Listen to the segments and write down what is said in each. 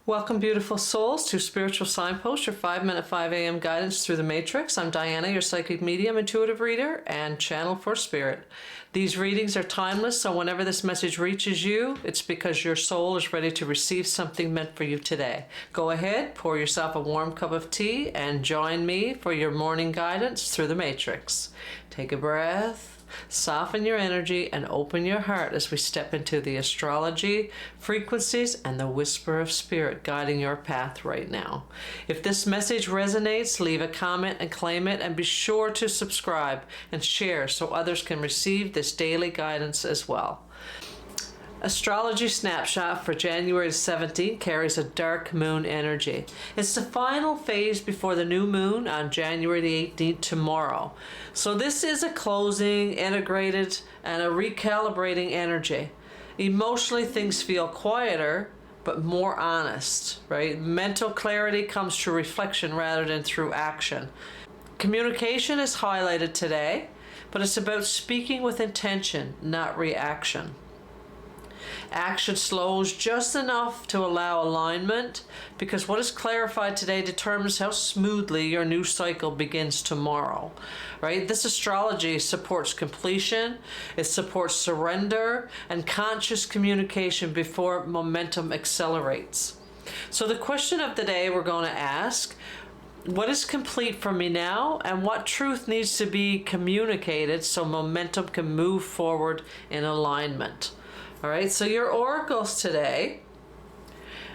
Welcome, beautiful souls, to Spiritual Signpost, your 5-minute 5 a.m. guidance through the Matrix. I'm Diana, your psychic medium, intuitive reader, and channel for spirit. These readings are timeless, so whenever this message reaches you, it's because your soul is ready to receive something meant for you today. Go ahead, pour yourself a warm cup of tea, and join me for your morning guidance through the Matrix. Take a breath. Soften your energy and open your heart as we step into the astrology, frequencies, and the whisper of spirit guiding your path right now. If this message resonates, leave a comment and claim it, and be sure to subscribe and share so others can receive this daily guidance as well. Astrology snapshot for January 17th carries a dark moon energy. It's the final phase before the new moon on January the 18th tomorrow. So this is a closing, integrated, and a recalibrating energy. Emotionally, things feel quieter, but more honest, right? Mental clarity comes through reflection rather than through action. Communication is highlighted today, but it's about speaking with intention, not reaction. Action slows just enough to allow alignment, because what is clarified today determines how smoothly your new cycle begins tomorrow, right? This astrology supports completion, it supports surrender and conscious communication before momentum accelerates. So the question of the day we're going to ask: what is complete for me now, and what truth needs to be communicated so momentum can move forward in alignment? All right, so your oracles today,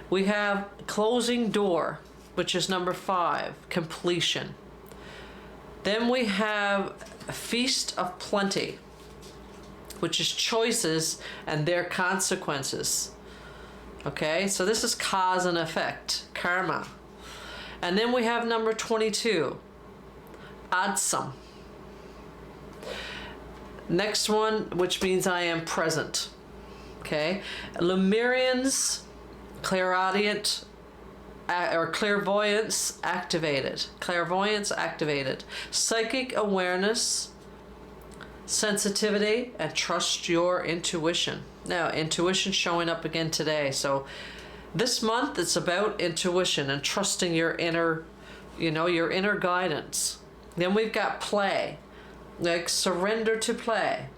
we have closing door, which is number 5, completion. Then we have feast of plenty, which is choices and their consequences. Okay, so this is cause and effect, karma. And then we have number 22, adsam. Next one, which means I am present. Okay, Lemurians, clairaudient, or clairvoyance activated. Clairvoyance activated. Psychic awareness, sensitivity, and trust your intuition. Now, intuition showing up again today. So this month it's about intuition and trusting your inner, your inner guidance. Then we've got play, like surrender to play.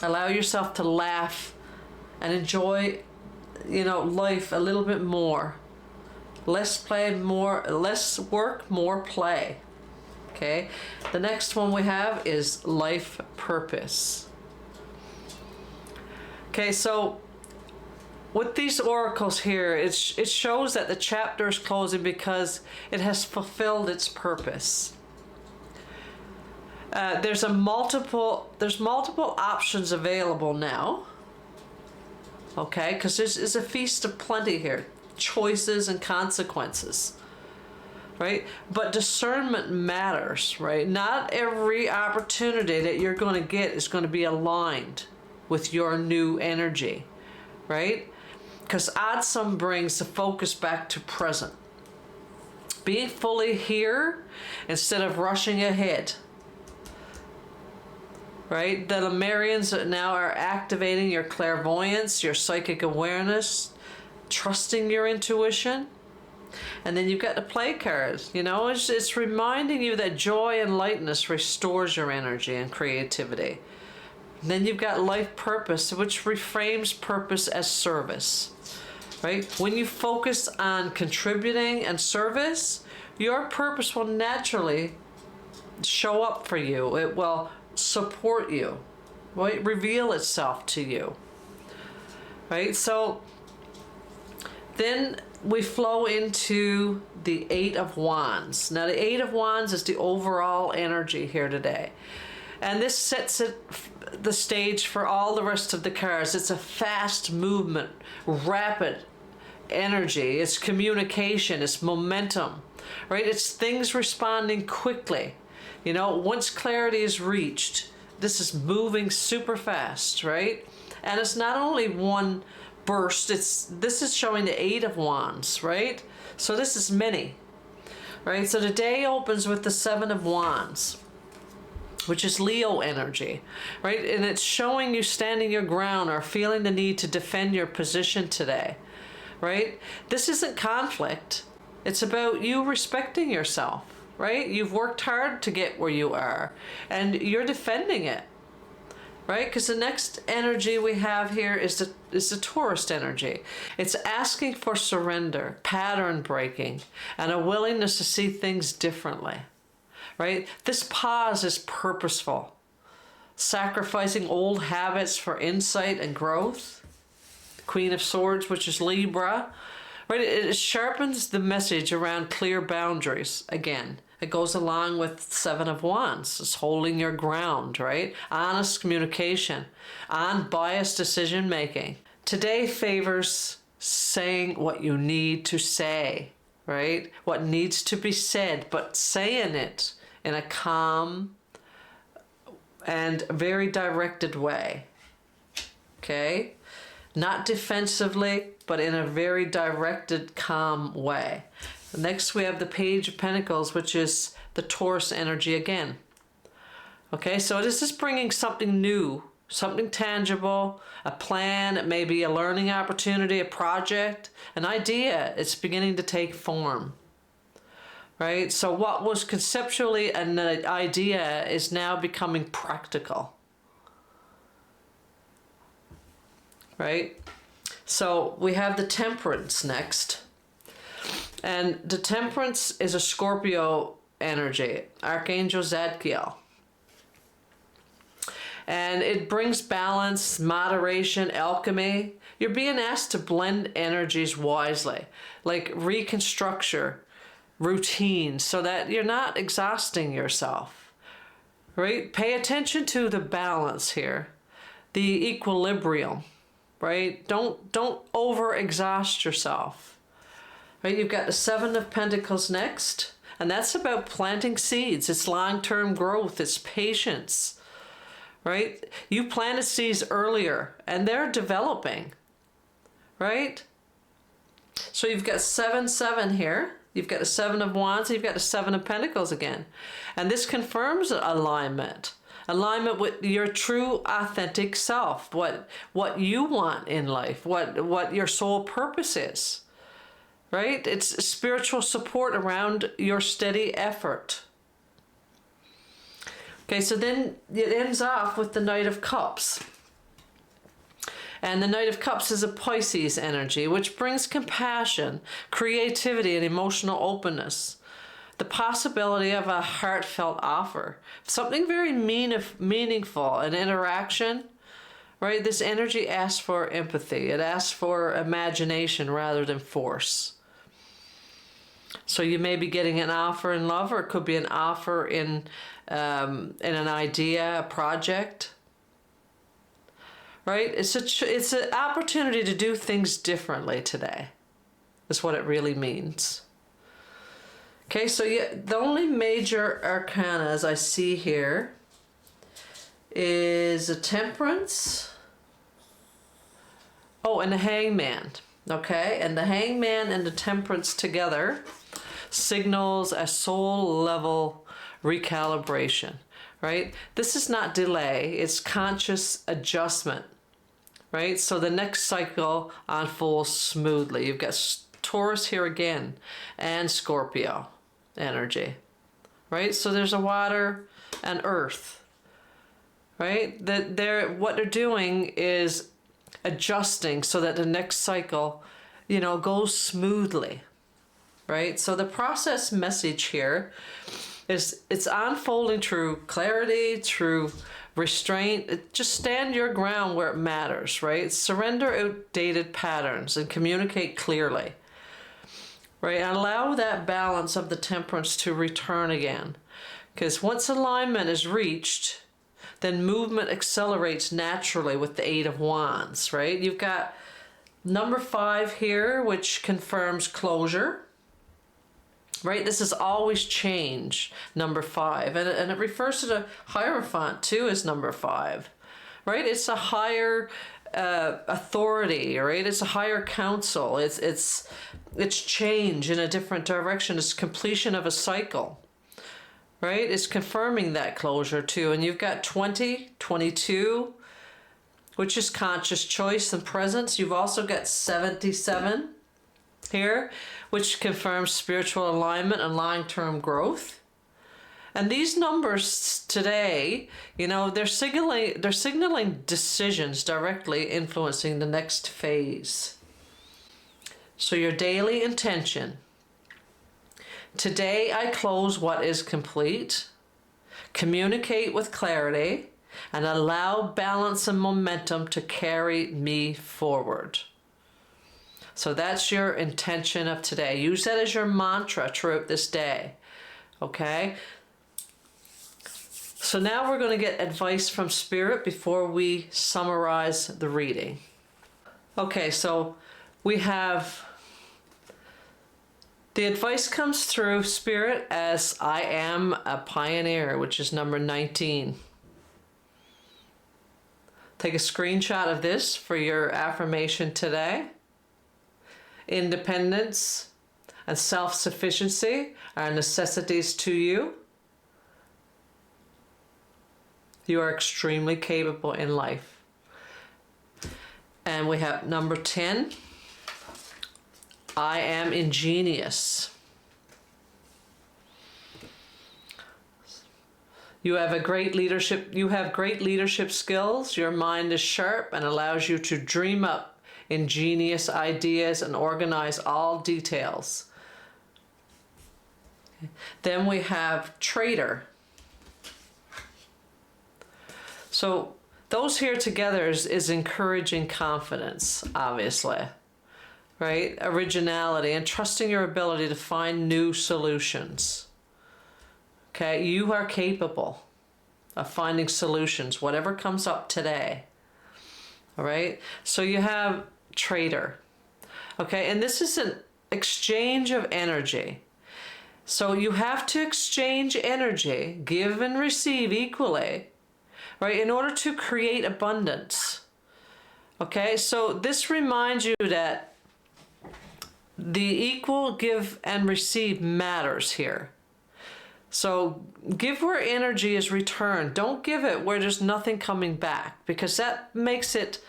Allow yourself to laugh and enjoy, life a little bit more. Less play, less work, more play. Okay. The next one we have is life purpose. Okay, so with these oracles here, it shows that the chapter is closing because it has fulfilled its purpose. There's multiple options available now. Okay, because there's a feast of plenty here, choices and consequences, right? But discernment matters, right? Not every opportunity that you're going to get is going to be aligned with your new energy, right? Because adsam brings the focus back to present. Being fully here instead of rushing ahead. Right? The Lemurians now are activating your clairvoyance, your psychic awareness, trusting your intuition. And then you've got the play card. It's reminding you that joy and lightness restores your energy and creativity. And then you've got life purpose, which reframes purpose as service. Right? When you focus on contributing and service, your purpose will naturally show up for you. It will support you, right? Reveal itself to you, right? So then we flow into the 8 of Wands. Now the 8 of Wands is the overall energy here today, and this sets the stage for all the rest of the cards. It's a fast movement, rapid energy, it's communication, it's momentum, right? It's things responding quickly. Once clarity is reached, this is moving super fast, right? And it's not only one burst, this is showing the 8 of Wands, right? So this is many, right? So the day opens with the 7 of Wands, which is Leo energy, right? And it's showing you standing your ground or feeling the need to defend your position today, right? This isn't conflict. It's about you respecting yourself, right? You've worked hard to get where you are, and you're defending it, right? Because the next energy we have here is the Taurus energy. It's asking for surrender, pattern breaking, and a willingness to see things differently, right? This pause is purposeful, sacrificing old habits for insight and growth. Queen of Swords, which is Libra, right? It sharpens the message around clear boundaries. Again, it goes along with Seven of Wands. It's holding your ground, right? Honest communication, unbiased decision making. Today favors saying what you need to say, right? What needs to be said, but saying it in a calm and very directed way, okay? Not defensively, but in a very directed, calm way. Next, we have the Page of Pentacles, which is the Taurus energy again. Okay, so this is bringing something new, something tangible, a plan. It may be a learning opportunity, a project, an idea. It's beginning to take form, right? So what was conceptually an idea is now becoming practical. Right? So we have the Temperance next. And the Temperance is a Scorpio energy, Archangel Zadkiel. And it brings balance, moderation, alchemy. You're being asked to blend energies wisely, like reconstructure, routine, so that you're not exhausting yourself. Right? Pay attention to the balance here, the equilibrium. Right? Don't over-exhaust yourself. Right? You've got the Seven of Pentacles next, and that's about planting seeds. It's long-term growth. It's patience. Right? You planted seeds earlier, and they're developing. Right? So you've got 7-7 here. You've got the Seven of Wands, and you've got the Seven of Pentacles again. And this confirms alignment. Alignment with your true authentic self, what you want in life, what your soul purpose is, right? It's spiritual support around your steady effort. Okay, so then it ends off with the Knight of Cups. And the Knight of Cups is a Pisces energy, which brings compassion, creativity, and emotional openness. The possibility of a heartfelt offer, something very meaningful, an interaction, right? This energy asks for empathy. It asks for imagination rather than force. So you may be getting an offer in love, or it could be an offer in an idea, a project, right? It's an opportunity to do things differently today. Is what it really means. Okay, so the only major arcana as I see here is a Temperance. Oh, and the Hangman. Okay, and the Hangman and the Temperance together signals a soul level recalibration, right? This is not delay, it's conscious adjustment, right? So the next cycle unfolds smoothly. You've got Taurus here again and Scorpio energy, right? So there's a water and earth, right? What they're doing is adjusting so that the next cycle, goes smoothly, right? So the process message here is it's unfolding through clarity, through restraint. Just stand your ground where it matters, right? Surrender outdated patterns and communicate clearly. Right, and allow that balance of the Temperance to return again. Because once alignment is reached, then movement accelerates naturally with the Eight of Wands, right? You've got number 5 here, which confirms closure, right? This is always change, number 5. And it refers to the Hierophant too as number 5, right? It's a higher authority, right? It's a higher council. It's change in a different direction. It's completion of a cycle, right? It's confirming that closure too. And you've got 2022, which is conscious choice and presence. You've also got 77, here, which confirms spiritual alignment and long-term growth. And these numbers today, you know, they're signaling decisions directly influencing the next phase. So your daily intention. Today I close what is complete, communicate with clarity, and allow balance and momentum to carry me forward. So that's your intention of today. Use that as your mantra throughout this day. Okay? So now we're going to get advice from Spirit before we summarize the reading. Okay, so we have the advice comes through Spirit as I am a pioneer, which is number 19. Take a screenshot of this for your affirmation today. Independence and self-sufficiency are necessities to you. You are extremely capable in life. And we have number 10. I am ingenious. You have great leadership skills. Your mind is sharp and allows you to dream up ingenious ideas and organize all details. Then we have traitor. So those here together is encouraging confidence, obviously, right? Originality and trusting your ability to find new solutions. Okay, you are capable of finding solutions, whatever comes up today. All right, so you have traitor. Okay, and this is an exchange of energy. So you have to exchange energy, give and receive equally, right, in order to create abundance. Okay, so this reminds you that the equal give and receive matters here. So give where energy is returned. Don't give it where there's nothing coming back, because that makes it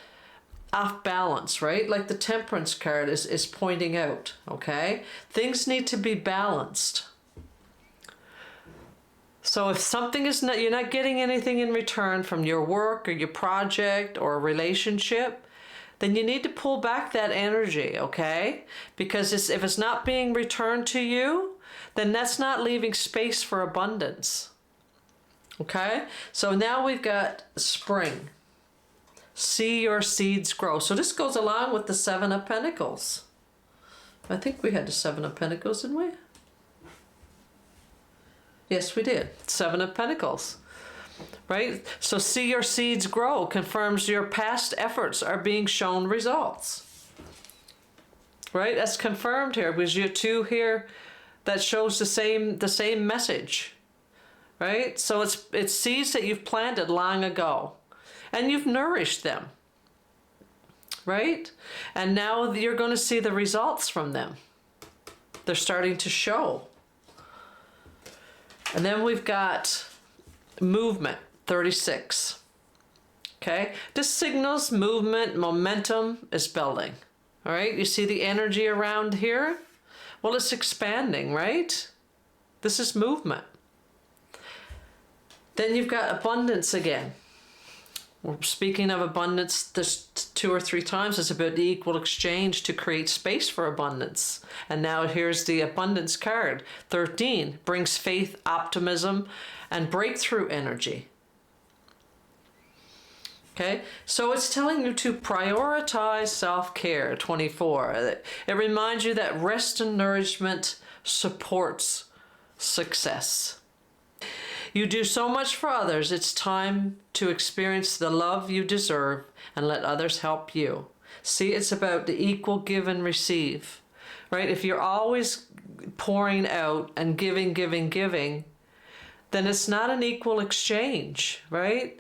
off balance, right? Like the temperance card is pointing out, okay? Things need to be balanced. So if something is not, you're not getting anything in return from your work or your project or a relationship, then you need to pull back that energy, okay? Because if it's not being returned to you, then that's not leaving space for abundance. Okay? So now we've got spring. See your seeds grow. So this goes along with the Seven of Pentacles. I think we had the Seven of Pentacles, didn't we? Yes, we did. Seven of Pentacles. Right? So see your seeds grow confirms your past efforts are being shown results. Right? That's confirmed here because you two here that shows the same message. Right? So it's seeds that you've planted long ago and you've nourished them. Right? And now you're going to see the results from them. They're starting to show. And then we've got movement, 36. Okay? This signals movement, momentum is building. All right? You see the energy around here? Well, it's expanding, right? This is movement. Then you've got abundance again. We're speaking of abundance this 2 or 3 times. It's about the equal exchange to create space for abundance. And now here's the abundance card. 13 brings faith, optimism, and breakthrough energy. Okay, so it's telling you to prioritize self-care. 24. It reminds you that rest and nourishment supports success. You do so much for others, it's time to experience the love you deserve and let others help you. See, it's about the equal give and receive, right? If you're always pouring out and giving, then it's not an equal exchange, right?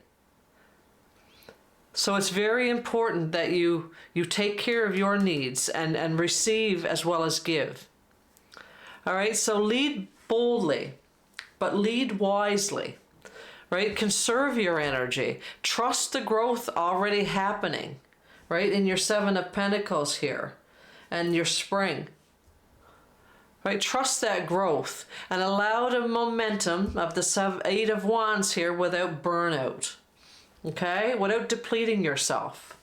So it's very important that you take care of your needs and receive as well as give. All right, so lead boldly, but lead wisely, right? Conserve your energy. Trust the growth already happening, right? In your Seven of Pentacles here and your spring. right? Trust that growth and allow the momentum of the Eight of Wands here without burnout, okay? Without depleting yourself.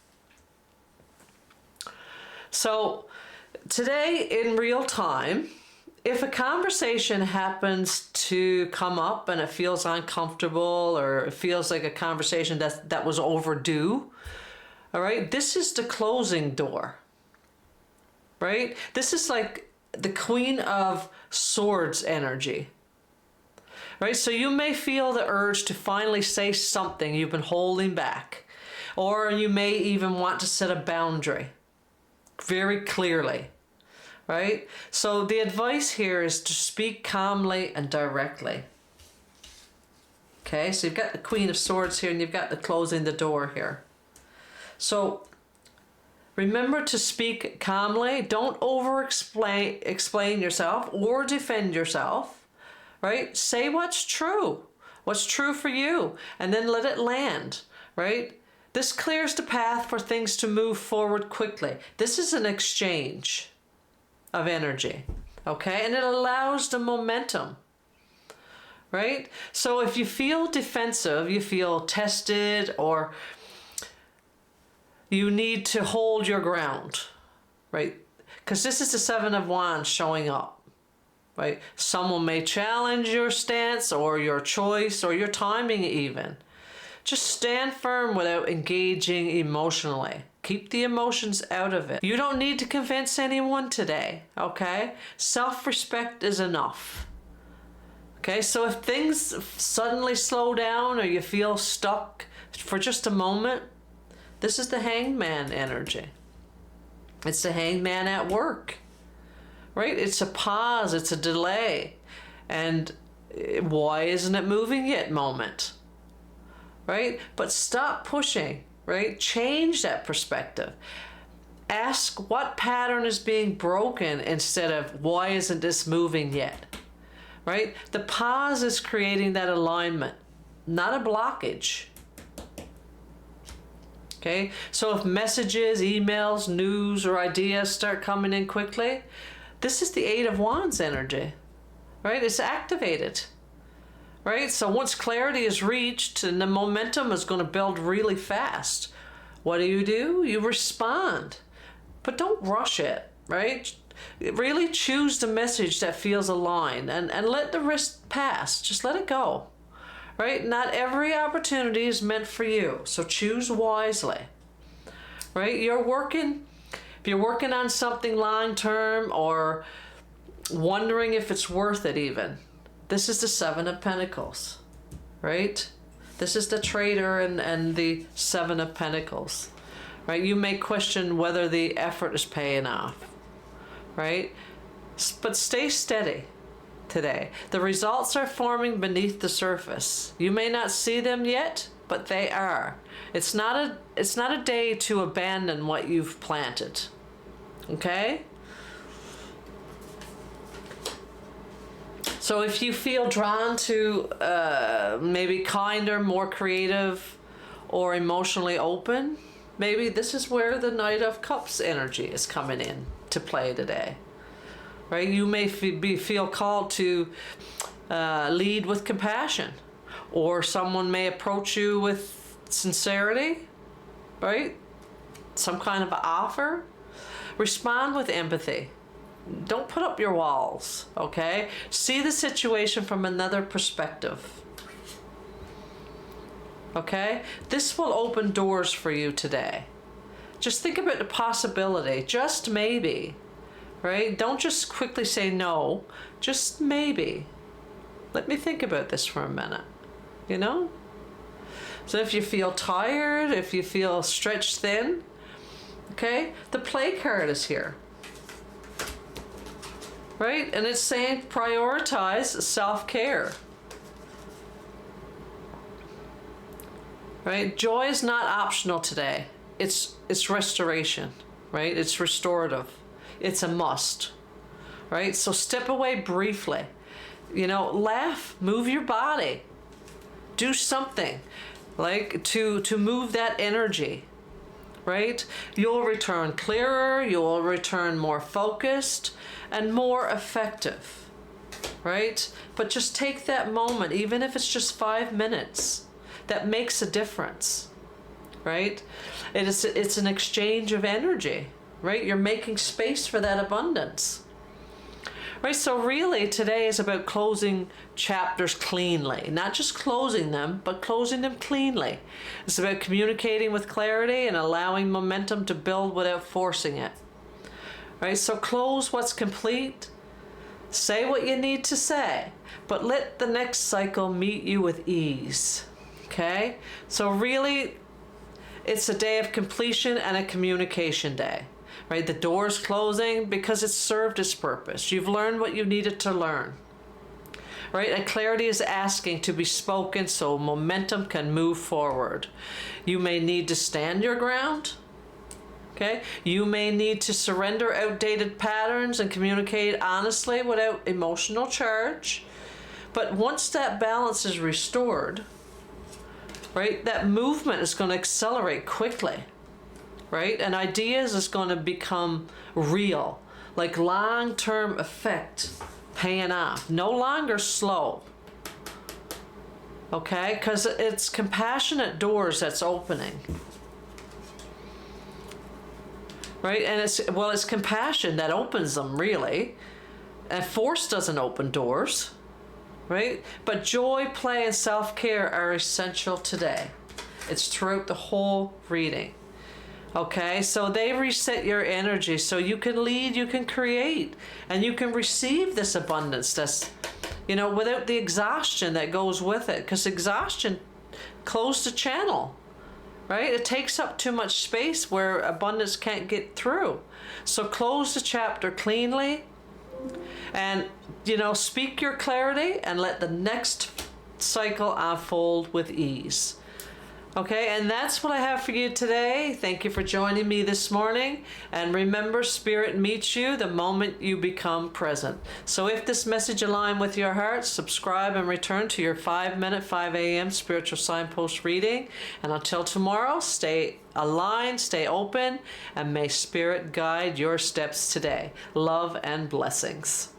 So today in real time, if a conversation happens to come up and it feels uncomfortable or it feels like a conversation that was overdue, all right, this is the closing door, right? This is like the Queen of Swords energy, right? So you may feel the urge to finally say something you've been holding back, or you may even want to set a boundary very clearly. Right? So the advice here is to speak calmly and directly. Okay, so you've got the Queen of Swords here and you've got the closing the door here. So remember to speak calmly. Don't explain yourself or defend yourself. Right? Say what's true for you, and then let it land. Right? This clears the path for things to move forward quickly. This is an exchange of energy, okay? And it allows the momentum, right? So if you feel defensive, you feel tested, or you need to hold your ground, right? Because this is the Seven of Wands showing up, right? Someone may challenge your stance or your choice or your timing even. Just stand firm without engaging emotionally. Keep the emotions out of it. You don't need to convince anyone today, okay? Self-respect is enough. Okay, so if things suddenly slow down or you feel stuck for just a moment, this is the Hangman energy. It's the Hangman at work, right? It's a pause, it's a delay. And why isn't it moving yet moment, right? But stop pushing. Right? Change that perspective. Ask what pattern is being broken instead of why isn't this moving yet? Right? The pause is creating that alignment, not a blockage. Okay? So if messages, emails, news, or ideas start coming in quickly, this is the Eight of Wands energy. Right? It's activated. Right? So once clarity is reached and the momentum is going to build really fast, what do? You respond. But don't rush it, right? Really choose the message that feels aligned and let the rest pass. Just let it go, right? Not every opportunity is meant for you, so choose wisely, right? If you're working on something long-term or wondering if it's worth it even, this is the Seven of Pentacles, right? This is the traitor and the Seven of Pentacles, right? You may question whether the effort is paying off, right? But stay steady today. The results are forming beneath the surface. You may not see them yet, but they are. It's not a day to abandon what you've planted, okay? So if you feel drawn to maybe kinder, more creative, or emotionally open, maybe this is where the Knight of Cups energy is coming in to play today. Right? You may feel called to lead with compassion, or someone may approach you with sincerity, right? Some kind of offer. Respond with empathy. Don't put up your walls, okay? See the situation from another perspective. Okay? This will open doors for you today. Just think about the possibility, just maybe, right? Don't just quickly say no, just maybe. Let me think about this for a minute, you know? So if you feel tired, if you feel stretched thin, okay, the play card is here. Right? And it's saying prioritize self-care. Right? Joy is not optional today. It's restoration, right? It's restorative. It's a must. Right? So step away briefly. You know, laugh, move your body. Do something like to move that energy. right? You'll return clearer, you'll return more focused and more effective, right? But just take that moment, even if it's just 5 minutes, that makes a difference, right? It's an exchange of energy, right? You're making space for that abundance. Right, so really today is about closing chapters cleanly. Not just closing them, but closing them cleanly. It's about communicating with clarity and allowing momentum to build without forcing it. Right, so close what's complete, say what you need to say, but let the next cycle meet you with ease. Okay, so really it's a day of completion and a communication day. Right, the door's closing because it's served its purpose. You've learned what you needed to learn. Right, and clarity is asking to be spoken so momentum can move forward. You may need to stand your ground. Okay, you may need to surrender outdated patterns and communicate honestly without emotional charge. But once that balance is restored, right, that movement is going to accelerate quickly. Right? And ideas is going to become real, like long-term effect paying off, no longer slow. Okay? Because it's compassionate doors that's opening. Right? And it's compassion that opens them, really. And force doesn't open doors. Right? But joy, play, and self-care are essential today. It's throughout the whole reading. Okay, so they reset your energy so you can lead, you can create, and you can receive this abundance that's, without the exhaustion that goes with it. Because exhaustion closes the channel, right? It takes up too much space where abundance can't get through. So close the chapter cleanly and, speak your clarity and let the next cycle unfold with ease. Okay, and that's what I have for you today. Thank you for joining me this morning. And remember, Spirit meets you the moment you become present. So if this message aligned with your heart, subscribe and return to your 5-minute, 5 a.m. spiritual signpost reading. And until tomorrow, stay aligned, stay open, and may Spirit guide your steps today. Love and blessings.